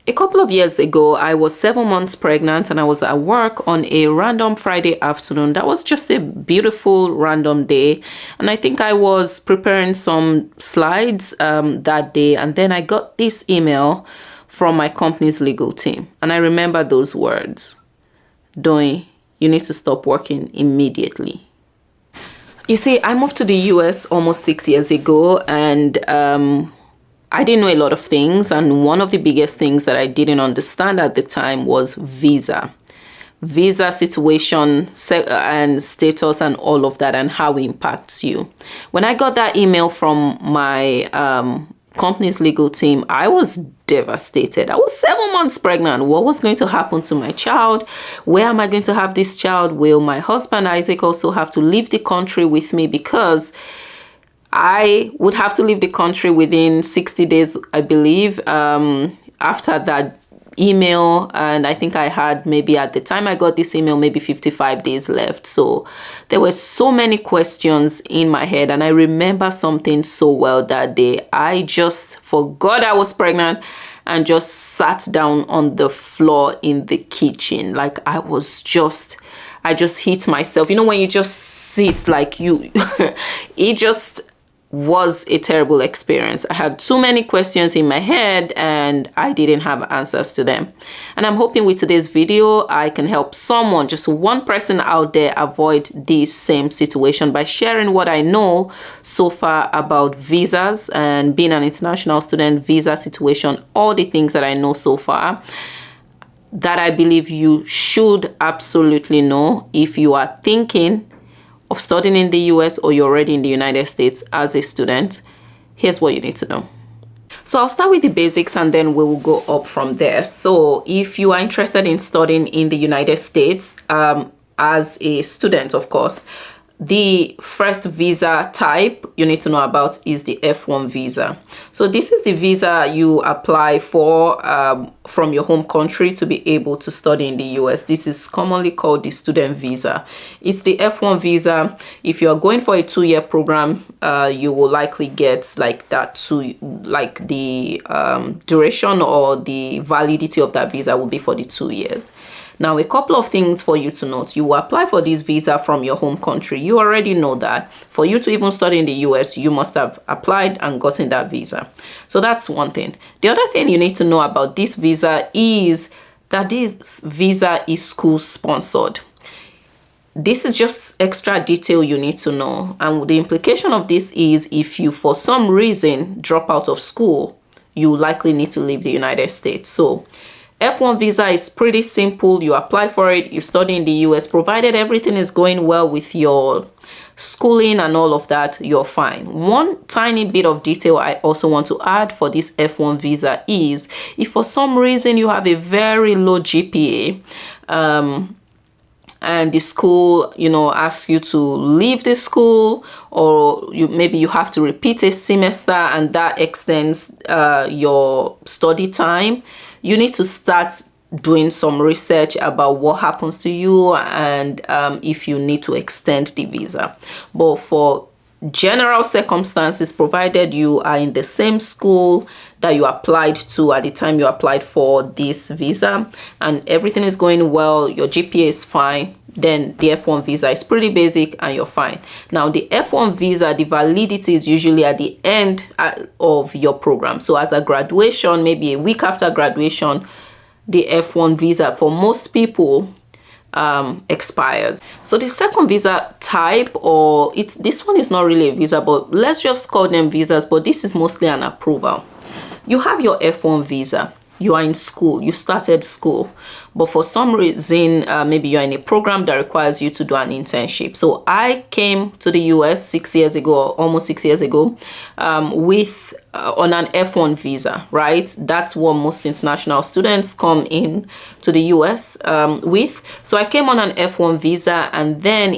A couple of years ago, I was 7 months pregnant and I was at work on a random Friday afternoon. That was just a beautiful random day. And I think I was preparing some slides that day. And then I got this email from my company's legal team. And I remember those words. Doi, you need to stop working immediately. You see, I moved to the US almost 6 years ago, and I didn't know a lot of things, and one of the biggest things that I didn't understand at the time was visa situation and status and all of that, and how it impacts you. When I got that email from my company's legal team, I was devastated. I was 7 months pregnant. What was going to happen to my child? Where am I going to have this child? Will my husband Isaac also have to leave the country with me? Because I would have to leave the country within 60 days, I believe, after that email. And I think I had, maybe at the time I got this email, maybe 55 days left. So there were so many questions in my head. And I remember something so well that day. I just forgot I was pregnant and just sat down on the floor in the kitchen. Like I just hit myself. You know, when you just sit like you, it just was a terrible experience. I had too many questions in my head and I didn't have answers to them. And I'm hoping with today's video, I can help someone, just one person out there, avoid this same situation by sharing what I know so far about visas and being an international student, visa situation, all the things that I know so far that I believe you should absolutely know if you are thinking of studying in the US or you're already in the United States as a student. Here's what you need to know. So I'll start with the basics and then we will go up from there. So if you are interested in studying in the United States as a student, of course, the first visa type you need to know about is the F1 visa. So this is the visa you apply for from your home country to be able to study in the US. This is commonly called the student visa. It's the F1 visa. If you are going for a 2-year program, you will likely get like that like the duration or the validity of that visa will be for the 2 years. Now, a couple of things for you to note. You will apply for this visa from your home country. You already know that. For you to even study in the US, you must have applied and gotten that visa. So that's one thing. The other thing you need to know about this visa is that this visa is school sponsored. This is just extra detail you need to know. And the implication of this is if you, for some reason, drop out of school, you likely need to leave the United States. So F1 visa is pretty simple. You apply for it, you study in the US, provided everything is going well with your schooling and all of that, you're fine. One tiny bit of detail I also want to add for this F1 visa is if for some reason you have a very low GPA, and the school, you know, asks you to leave the school, or maybe you have to repeat a semester and that extends your study time, you need to start doing some research about what happens to you and if you need to extend the visa. But for general circumstances, provided you are in the same school that you applied to at the time you applied for this visa and everything is going well, your GPA is fine, then the F1 visa is pretty basic and you're fine. Now, the F1 visa, the validity is usually at the end of your program. So as a graduation, maybe a week after graduation, the F1 visa for most people expires. So the second visa type, or this one is not really a visa, but let's just call them visas, but this is mostly an approval. You have your F1 visa. You are in school, you started school, but for some reason, maybe you're in a program that requires you to do an internship. So I came to the US 6 years ago, almost 6 years ago, with on an F1 visa, right? That's what most international students come in to the US with. So I came on an F1 visa, and then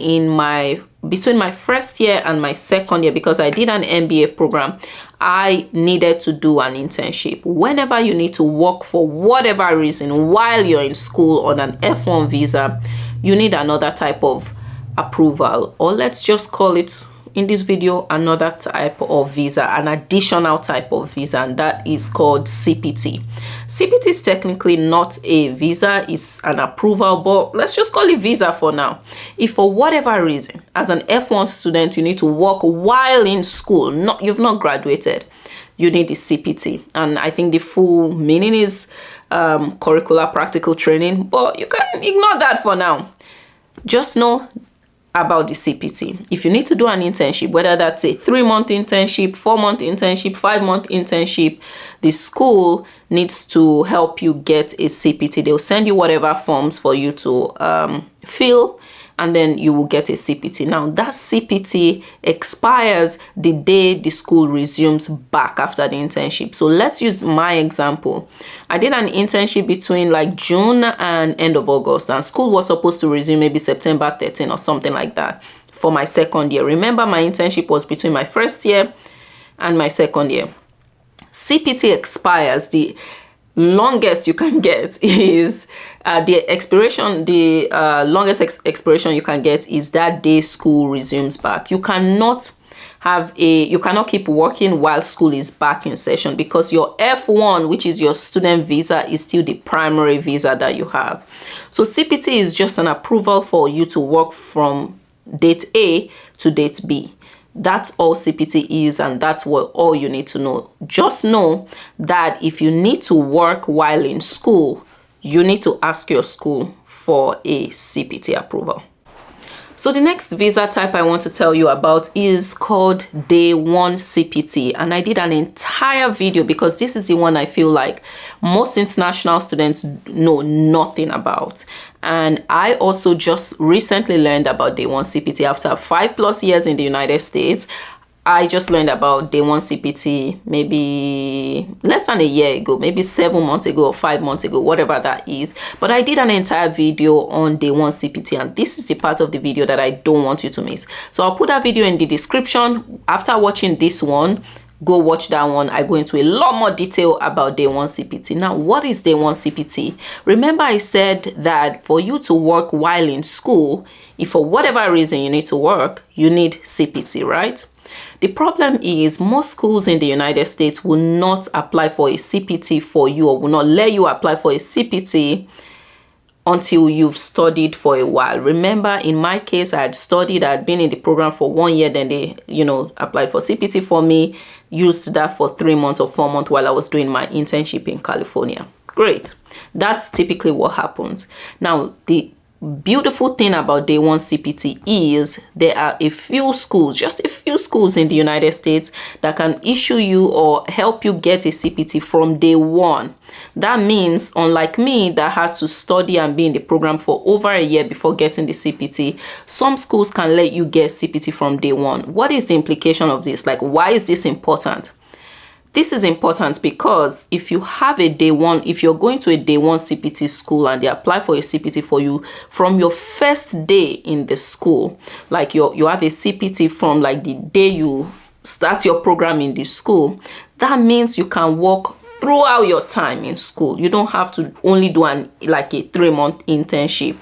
between my first year and my second year, because I did an MBA program, I needed to do an internship. Whenever you need to work for whatever reason while you're in school on an F1 visa, you need another type of approval, or let's just call it, in this video another type of visa, an additional type of visa, and that is called CPT. CPT is technically not a visa, it's an approval, but let's just call it visa for now. If for whatever reason, as an F1 student, you need to work while in school, you've not graduated, you need the CPT. And I think the full meaning is curricular practical training, but you can ignore that for now. Just know about the CPT. If you need to do an internship, whether that's a 3-month internship, 4-month internship, 5-month internship, the school needs to help you get a CPT. They'll send you whatever forms for you to fill, and then you will get a CPT. Now, that CPT expires the day the school resumes back after the internship. So let's use my example. I did an internship between like June and end of August, and school was supposed to resume maybe September 13 or something like that for my second year. Remember, my internship was between my first year and my second year. CPT expires, the longest you can get is the longest expiration you can get is that day school resumes back. You cannot keep working while school is back in session, because your F1, which is your student visa, is still the primary visa that you have. So CPT is just an approval for you to work from date A to date B. That's all CPT is, and that's all you need to know. Just know that if you need to work while in school, you need to ask your school for a CPT approval. So the next visa type I want to tell you about is called Day 1 CPT, and I did an entire video because this is the one I feel like most international students know nothing about. And I also just recently learned about Day 1 CPT after 5+ years in the United States. I just learned about Day 1 CPT maybe less than a year ago, maybe 7 months ago or 5 months ago, whatever that is. But I did an entire video on Day 1 CPT, and this is the part of the video that I don't want you to miss. So I'll put that video in the description. After watching this one, go watch that one. I go into a lot more detail about Day 1 CPT. Now, what is Day 1 CPT? Remember, I said that for you to work while in school, if for whatever reason you need to work, you need CPT, right? The problem is most schools in the United States will not apply for a CPT for you, or will not let you apply for a CPT until you've studied for a while. Remember, in my case, I had studied, I had been in the program for 1 year, then they, applied for CPT for me, used that for 3 months or 4 months while I was doing my internship in California. Great. That's typically what happens. Now, the beautiful thing about Day 1 CPT is there are a few schools, just a few schools in the United States that can issue you or help you get a CPT from day one. That means, unlike me that had to study and be in the program for over a year before getting the CPT, some schools can let you get CPT from day one. What is the implication of this? Like, why is this important? This is important because if you have a day one, if you're going to a Day 1 CPT school and they apply for a CPT for you from your first day in the school, like you have a CPT from like the day you start your program in the school, that means you can work throughout your time in school. You don't have to only do a 3-month internship.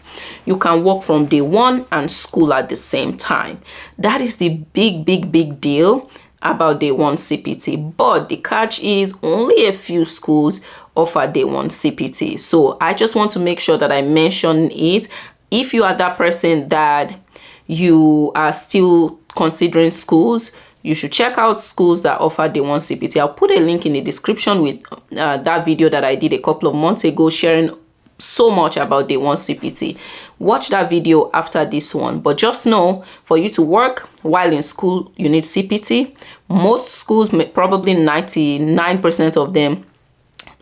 You can work from day one and school at the same time. That is the big deal about Day 1 CPT, but the catch is only a few schools offer Day 1 CPT. So I just want to make sure that I mention it. If you are that person that you are still considering schools, you should check out schools that offer Day 1 CPT. I'll put a link in the description with that video that I did a couple of months ago sharing so much about Day 1 CPT. Watch that video after this one. But just know, for you to work while in school, you need CPT. Most schools, probably 99% of them,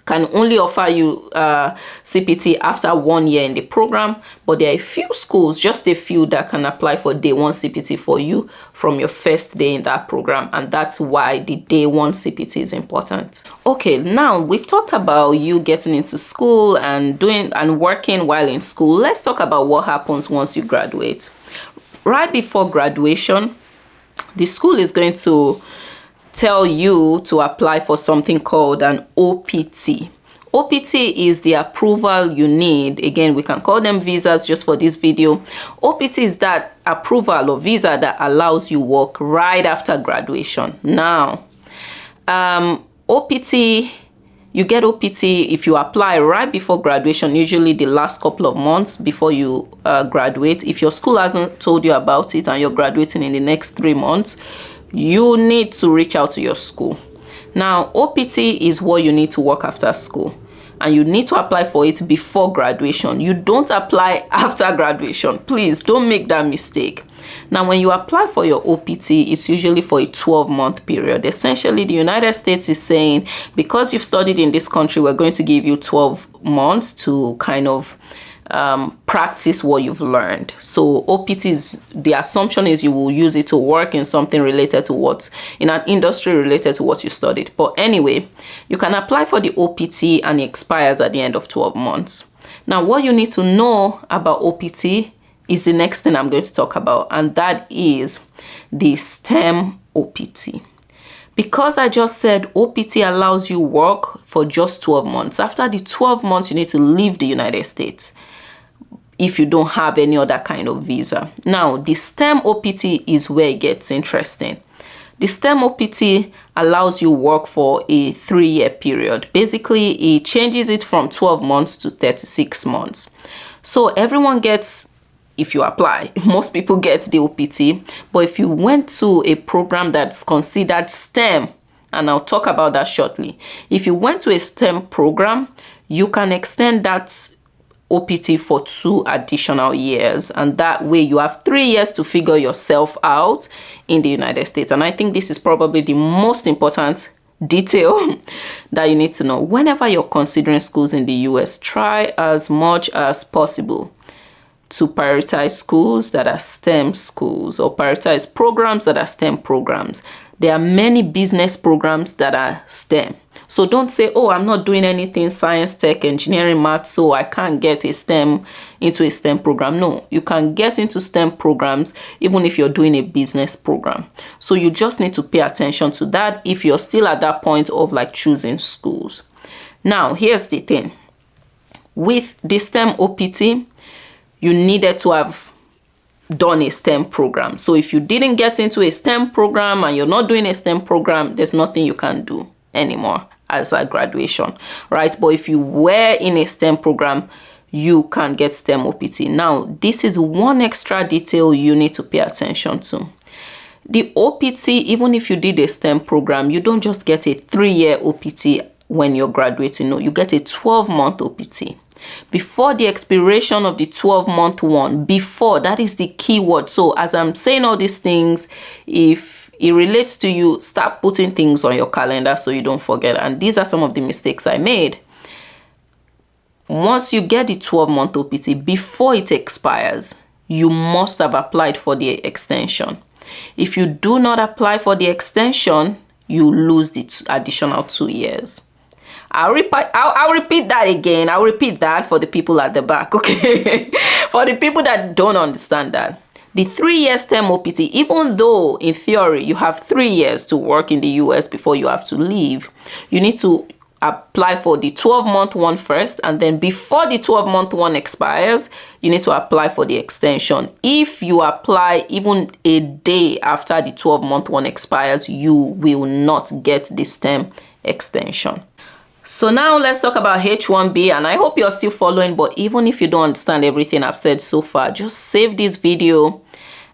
can only offer you CPT after 1 year in the program, but there are a few schools, just a few, that can apply for Day 1 CPT for you from your first day in that program, and that's why the Day 1 CPT is important. Okay, now we've talked about you getting into school and doing and working while in school. Let's talk about what happens once you graduate. Right before graduation, the school is going to tell you to apply for something called an OPT. OPT is the approval you need. Again, we can call them visas just for this video. OPT is that approval or visa that allows you work right after graduation. Now, OPT, you get OPT if you apply right before graduation, usually the last couple of months before you graduate. If your school hasn't told you about it and you're graduating in the next 3 months, you need to reach out to your school. Now, OPT is what you need to work after school, and you need to apply for it before graduation. You don't apply after graduation. Please don't make that mistake. Now, when you apply for your OPT, it's usually for a 12-month period. Essentially, the United States is saying, because you've studied in this country, we're going to give you 12 months to kind of practice what you've learned. So OPT is, the assumption is you will use it to work in something related to what, in an industry related to what you studied. But anyway, you can apply for the OPT and it expires at the end of 12 months. Now, what you need to know about OPT is the next thing I'm going to talk about, and that is the STEM OPT. Because I just said OPT allows you work for just 12 months. After the 12 months, you need to leave the United States if you don't have any other kind of visa. Now, the STEM OPT is where it gets interesting. The STEM OPT allows you work for a 3-year period. Basically, it changes it from 12 months to 36 months. So everyone gets, if you apply, most people get the OPT. But if you went to a program that's considered STEM, and I'll talk about that shortly. If you went to a STEM program, you can extend that OPT for 2 additional years, and that way you have 3 years to figure yourself out in the United States. And I think this is probably the most important detail that you need to know. Whenever you're considering schools in the US, try as much as possible to prioritize schools that are STEM schools, or prioritize programs that are STEM programs. There are many business programs that are STEM. So don't say, oh, I'm not doing anything science, tech, engineering, math, so I can't get into a STEM program. No, you can get into STEM programs even if you're doing a business program. So you just need to pay attention to that if you're still at that point of like choosing schools. Now, here's the thing. With the STEM OPT, you needed to have done a STEM program. So if you didn't get into a STEM program and you're not doing a STEM program, there's nothing you can do anymore as a graduation, right? But if you were in a STEM program, you can get STEM OPT. Now, this is one extra detail you need to pay attention to. The OPT, even if you did a STEM program, you don't just get a 3-year OPT when you're graduating. No, you get a 12-month OPT. Before the expiration of the 12-month one, before, that is the key word. So as I'm saying all these things, if it relates to you, start putting things on your calendar so you don't forget. And these are some of the mistakes I made. Once you get the 12-month OPT, before it expires, you must have applied for the extension. If you do not apply for the extension, you lose the additional 2 years. I'll repeat that again. I'll repeat that for the people at the back, okay? For the people that don't understand that. The 3-year STEM OPT, even though in theory you have 3 years to work in the US before you have to leave, you need to apply for the 12-month one first, and then before the 12-month one expires, you need to apply for the extension. If you apply even a day after the 12-month one expires, you will not get the STEM extension. So now let's talk about H1B, and I hope you're still following, but even if you don't understand everything I've said so far, just save this video,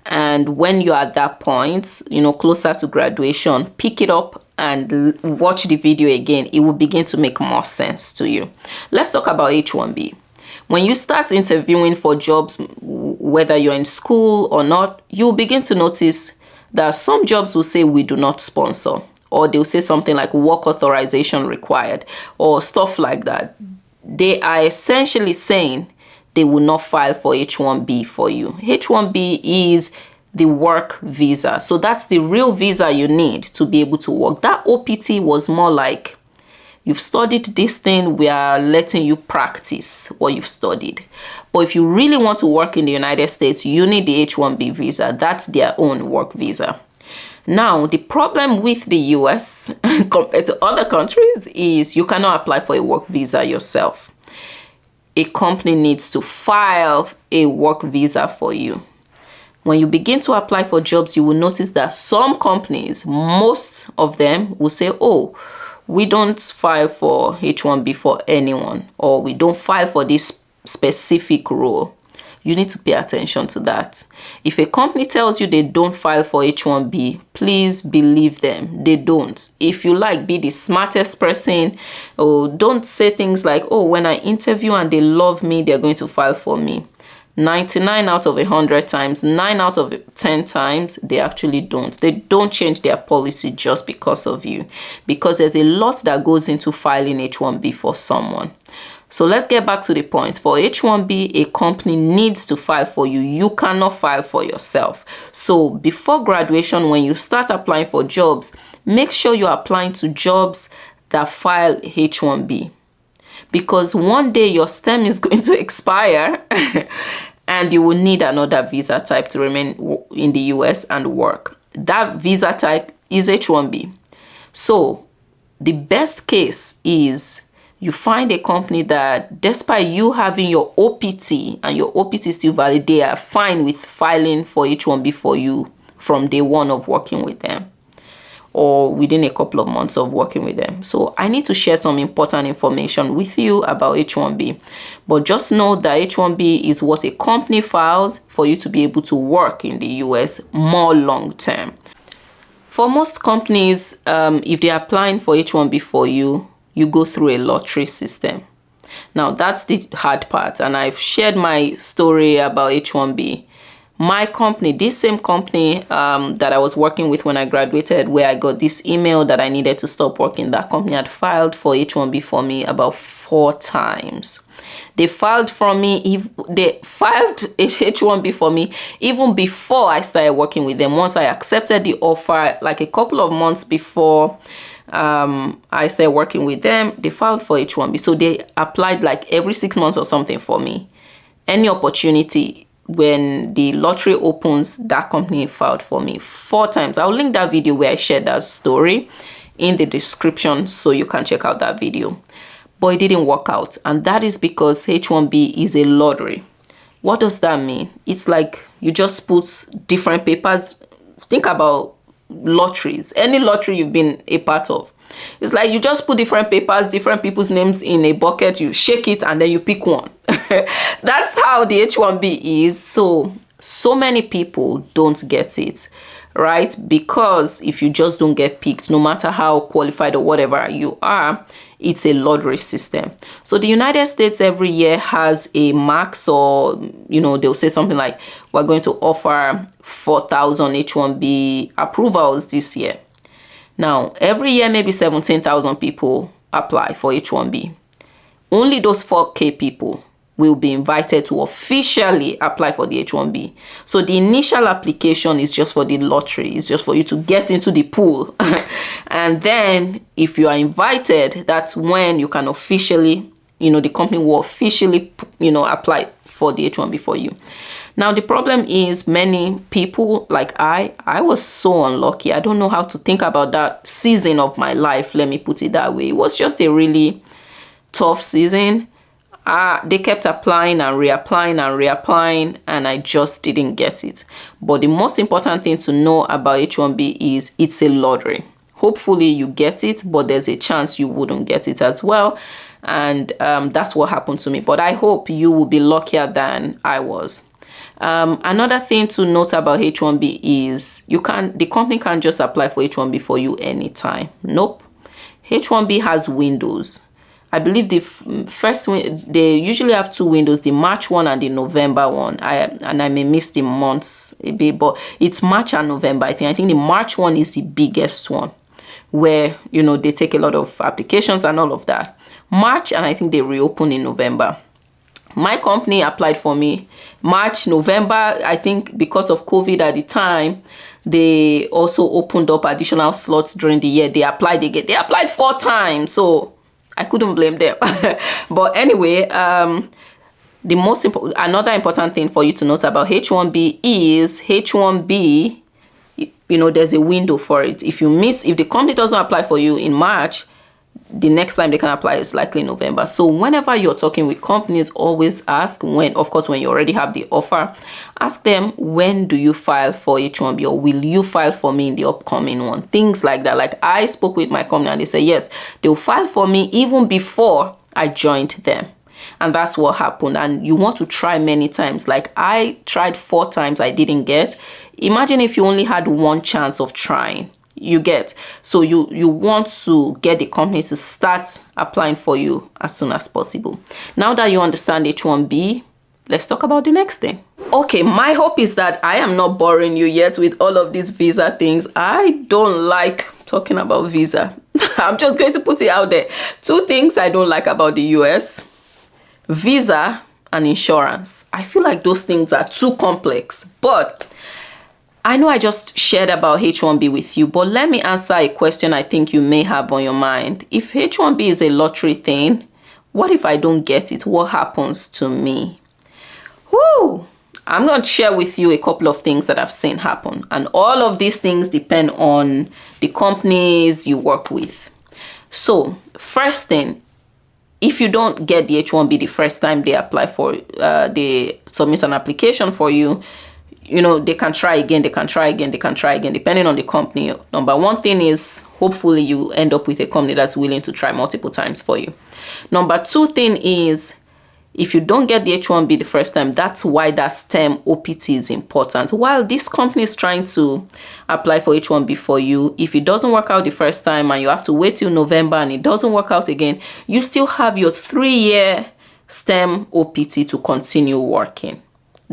and when you're at that point, closer to graduation, pick it up and watch the video again. It will begin to make more sense to you. Let's talk about H1B. When you start interviewing for jobs, whether you're in school or not, you'll begin to notice that some jobs will say we do not sponsor, or they'll say something like work authorization required, or stuff like that. They are essentially saying they will not file for H1B for you. H1B is the work visa. So that's the real visa you need to be able to work. That OPT was more like, you've studied this thing, we are letting you practice what you've studied. But if you really want to work in the United States, you need the H1B visa. That's their own work visa. Now, the problem with the US compared to other countries is you cannot apply for a work visa yourself. A company needs to file a work visa for you. When you begin to apply for jobs, you will notice that some companies, most of them will say, oh, we don't file for H-1B for anyone, or we don't file for this specific role. You need to pay attention to that. If a company tells you they don't file for H-1B, please believe them. They don't. If you like, be the smartest person. Or don't say things like, oh, when I interview and they love me, they're going to file for me. 99 out of 100 times, 9 out of 10 times, they actually don't. They don't change their policy just because of you. Because there's a lot that goes into filing H-1B for someone. So let's get back to the point. For H-1B, a company needs to file for you. You cannot file for yourself. So before graduation, when you start applying for jobs, make sure you're applying to jobs that file H-1B. Because one day your STEM is going to expire and you will need another visa type to remain in the US and work. That visa type is H-1B. So the best case is you find a company that, despite you having your OPT and your OPT is still valid, they are fine with filing for H-1B for you from day one of working with them, or within a couple of months of working with them. So I need to share some important information with you about H-1B. But just know that H-1B is what a company files for you to be able to work in the US more long term. For most companies, if they're applying for H-1B for you, you go through a lottery system. Now, that's the hard part. And I've shared my story about H-1B. My company, this same company that I was working with when I graduated, where I got this email that I needed to stop working, that company had filed for H-1B for me about 4 times. They filed for me, they filed H-1B for me even before I started working with them. Once I accepted the offer, like a couple of months before I started working with them, they filed for H-1B. So they applied like every 6 months or something for me. Any opportunity, when the lottery opens, that company filed for me 4 times. I'll link that video where I shared that story in the description so you can check out that video. But it didn't work out. And that is because H-1B is a lottery. What does that mean? It's like you just put different papers. Think about lotteries. Any lottery you've been a part of. It's like you just put different papers, different people's names in a bucket, you shake it, and then you pick one. That's how the H-1B is. So many people don't get it, right? Because if you just don't get picked, no matter how qualified or whatever you are, it's a lottery system. So the United States every year has a max, or, they'll say something like, we're going to offer 4,000 H-1B approvals this year. Now, every year, maybe 17,000 people apply for H-1B. Only those 4K people will be invited to officially apply for the H-1B. So the initial application is just for the lottery. It's just for you to get into the pool. And then if you are invited, that's when you can officially, the company will officially, apply for the H-1B for you. Now, the problem is many people, like I was so unlucky. I don't know how to think about that season of my life. Let me put it that way. It was just a really tough season. They kept applying and reapplying, and I just didn't get it. But the most important thing to know about H-1B is it's a lottery. Hopefully you get it, but there's a chance you wouldn't get it as well. And that's what happened to me. But I hope you will be luckier than I was. Another thing to note about H-1B is the company can't just apply for H-1B for you anytime. Nope. H-1B has windows. I believe they usually have 2 windows, the March one and the November one. I may miss the months a bit, but it's March and November. I think the March one is the biggest one, where, they take a lot of applications and all of that. March, and I think they reopen in November. My company applied for me March, November. I think because of COVID at the time, they also opened up additional slots during the year. They applied 4 times. So I couldn't blame them. But anyway, another important thing for you to note about H-1B is H-1B, there's a window for it. If the company doesn't apply for you in March, the next time they can apply is likely November. So whenever you're talking with companies, always ask when you already have the offer, ask them, when do you file for H1B, or will you file for me in the upcoming one? Things like that. Like, I spoke with my company and they say, yes, they'll file for me even before I joined them. And that's what happened. And you want to try many times. Like, I tried 4 times, I didn't get. Imagine if you only had one chance of trying. You get. So you want to get the company to start applying for you as soon as possible. Now that you understand H1B, let's talk about the next thing. Okay, my hope is that I am not boring you yet with all of these visa things. I don't like talking about visa. I'm just going to put it out there. 2 things I don't like about the US: visa and insurance. I feel like those things are too complex. But I know I just shared about H1B with you, but let me answer a question I think you may have on your mind. If H1B is a lottery thing, what if I don't get it? What happens to me? Whoo! I'm going to share with you a couple of things that I've seen happen. And all of these things depend on the companies you work with. So, first thing, if you don't get the H1B the first time they apply for, they submit an application for you, they can try again, depending on the company. Number 1 thing is, hopefully you end up with a company that's willing to try multiple times for you. Number 2 thing is, if you don't get the H1B the first time, that's why that STEM OPT is important. While this company is trying to apply for H1B for you, if it doesn't work out the first time and you have to wait till November and it doesn't work out again, you still have your 3-year STEM OPT to continue working.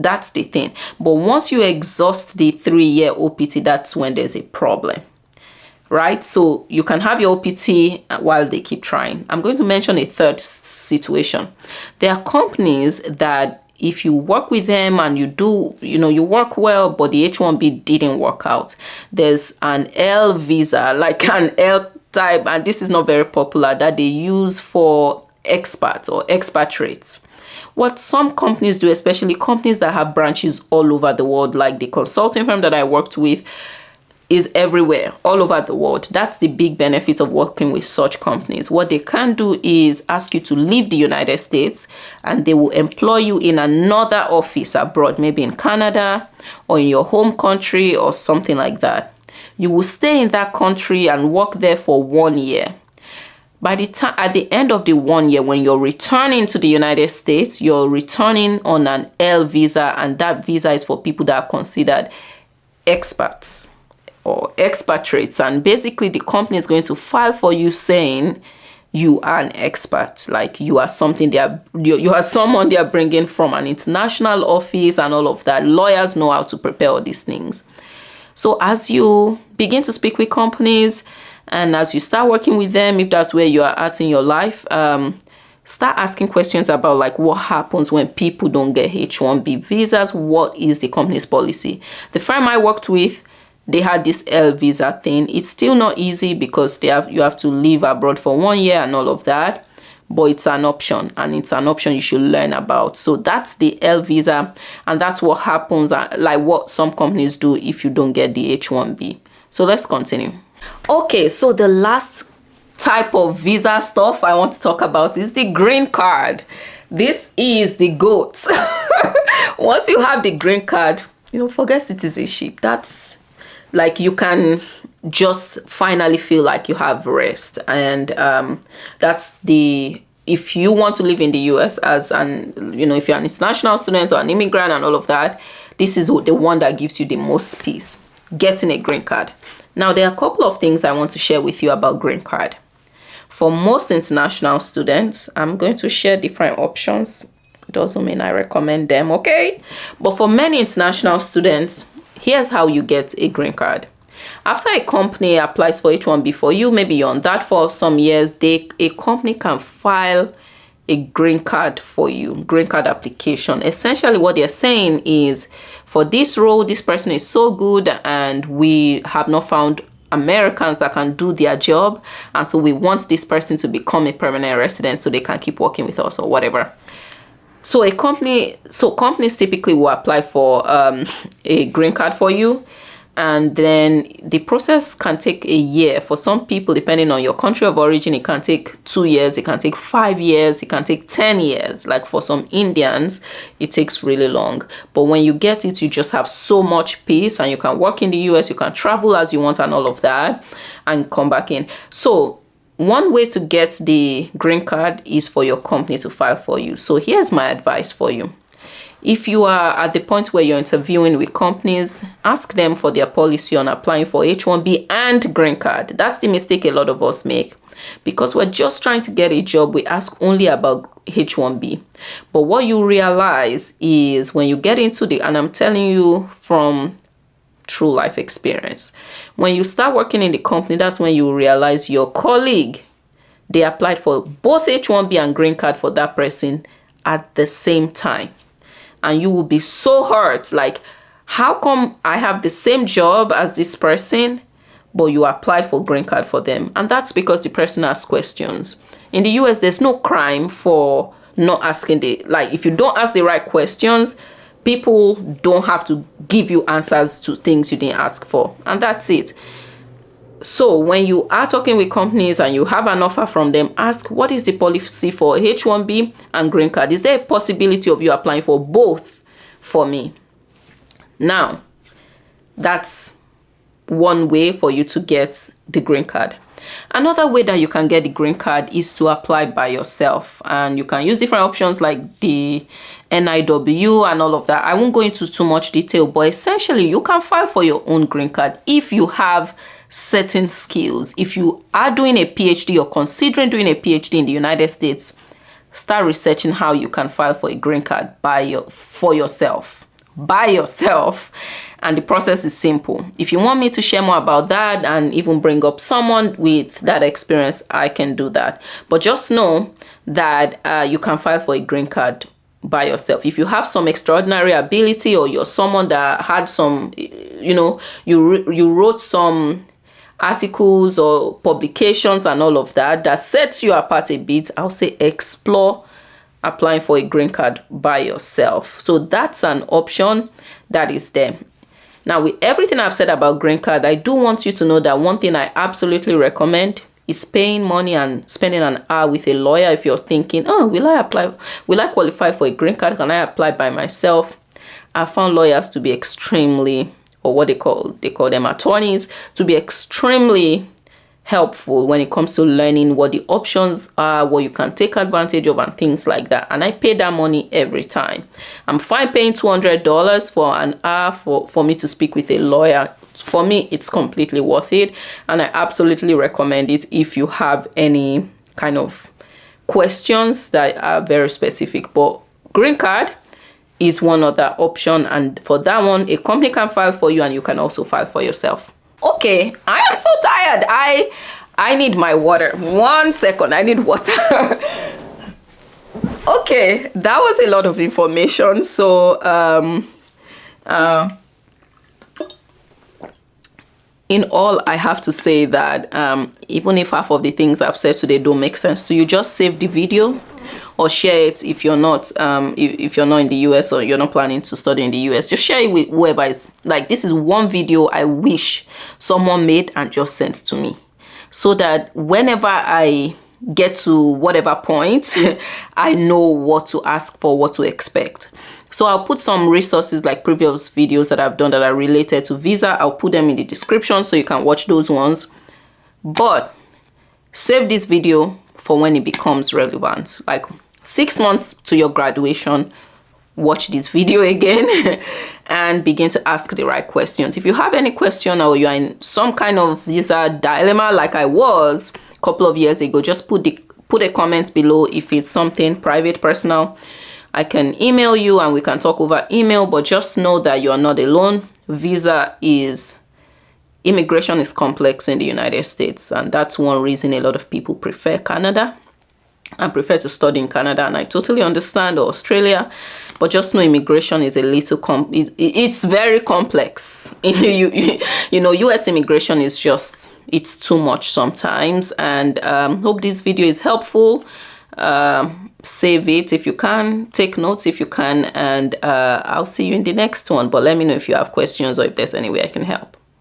That's the thing. But once you exhaust the 3-year OPT, that's when there's a problem, right? So you can have your OPT while they keep trying. I'm going to mention a third situation. There are companies that if you work with them and you work well, but the H1B didn't work out, there's an L visa, like an L type, and this is not very popular, that they use for expats or expatriates. What some companies do, especially companies that have branches all over the world, like the consulting firm that I worked with, is everywhere, all over the world. That's the big benefit of working with such companies. What they can do is ask you to leave the United States, and they will employ you in another office abroad, maybe in Canada or in your home country or something like that. You will stay in that country and work there for 1 year. By the time, at the end of the 1 year, when you're returning to the United States, you're returning on an L visa, and that visa is for people that are considered expats or expatriates. And basically, the company is going to file for you saying you are an expat, like you are something you are someone they are bringing from an international office and all of that. Lawyers know how to prepare all these things. So as you begin to speak with companies, and as you start working with them, if that's where you are at in your life, start asking questions about like what happens when people don't get H1B visas. What is the company's policy? The firm I worked with, they had this L visa thing. It's still not easy because you have to live abroad for 1 year and all of that. But it's an option, and it's an option you should learn about. So that's the L visa, and that's what happens, like what some companies do if you don't get the H1B. So let's continue. Okay, so the last type of visa stuff I want to talk about is the green card. This is the GOAT. Once you have the green card, forget citizenship. That's like you can just finally feel like you have rest. And that's if you want to live in the US as if you're an international student or an immigrant and all of that, this is the one that gives you the most peace, getting a green card. Now, there are a couple of things I want to share with you about green card. For most international students, I'm going to share different options. It doesn't mean I recommend them, okay? But for many international students, here's how you get a green card. After a company applies for H1B for you, maybe you're on that for some years, a company can file a green card for you, green card application. Essentially what they're saying is, for this role, this person is so good and we have not found Americans that can do their job, and so we want this person to become a permanent resident so they can keep working with us or whatever. So companies typically will apply for a green card for you, And then the process can take a year. For some people, depending on your country of origin, it can take 2 years, it can take 5 years, it can take 10 years. Like for some Indians, it takes really long. But when you get it, you just have so much peace, and you can work in the US, you can travel as you want and all of that, and come back in. So one way to get the green card is for your company to file for you. So here's my advice for you. If you are at the point where you're interviewing with companies, ask them for their policy on applying for H-1B and green card. That's the mistake a lot of us make. Because we're just trying to get a job, we ask only about H-1B. But what you realize is when you get into and I'm telling you from true life experience, when you start working in the company, that's when you realize your colleague, they applied for both H-1B and green card for that person at the same time. And you will be so hurt, like, how come I have the same job as this person, but you apply for green card for them? And that's because the person asks questions. In the US, there's no crime for not asking if you don't ask the right questions, people don't have to give you answers to things you didn't ask for. And that's it. So when you are talking with companies and you have an offer from them, ask, what is the policy for H-1B and green card? Is there a possibility of you applying for both for me? Now, that's one way for you to get the green card. Another way that you can get the green card is to apply by yourself. And you can use different options like the NIW and all of that. I won't go into too much detail, but essentially you can file for your own green card if you have certain skills. If you are doing a PhD or considering doing a PhD in the United States, start researching how you can file for a green card for yourself. And the process is simple. If you want me to share more about that and even bring up someone with that experience, I can do that. But just know that you can file for a green card by yourself. If you have some extraordinary ability, or you're someone that had some, you wrote some articles or publications and all of that, that sets you apart a bit, I'll say explore applying for a green card by yourself. So that's an option that is there. Now, with everything I've said about green card, I do want you to know that one thing I absolutely recommend is paying money and spending an hour with a lawyer. If you're thinking, oh, will I qualify for a green card? Can I apply by myself? I found lawyers to be extremely, or what they call them attorneys, to be extremely helpful when it comes to learning what the options are, what you can take advantage of, and things like that. And I pay that money every time. I'm fine paying $200 for an hour for me to speak with a lawyer. For me, it's completely worth it, and I absolutely recommend it if you have any kind of questions that are very specific. But green card is one other option, and for that one, a company can file for you and you can also file for yourself. Okay, I am so tired. I need my water. 1 second, I need water. Okay, that was a lot of information. So in all, I have to say that even if half of the things I've said today don't make sense to you, just save the video or share it if you're not if you're not in the US or you're not planning to study in the US. Just share it with whoever is like, this is one video I wish someone made and just sent to me, so that whenever I get to whatever point, I know what to ask for, what to expect. So I'll put some resources like previous videos that I've done that are related to visa. I'll put them in the description so you can watch those ones. But save this video for when it becomes relevant. Like 6 months to your graduation, watch this video again and begin to ask the right questions. If you have any question or you're in some kind of visa dilemma like I was a couple of years ago, just put a comment below. If it's something private, personal, I can email you and we can talk over email. But just know that you are not alone. Immigration is complex in the United States, and that's one reason a lot of people prefer Canada and prefer to study in Canada, and I totally understand, or Australia. But just know immigration is a little it's very complex. You know, US immigration is just, it's too much sometimes. And hope this video is helpful. Save it if you can, take notes if you can, and I'll see you in the next one. But let me know if you have questions or if there's any way I can help.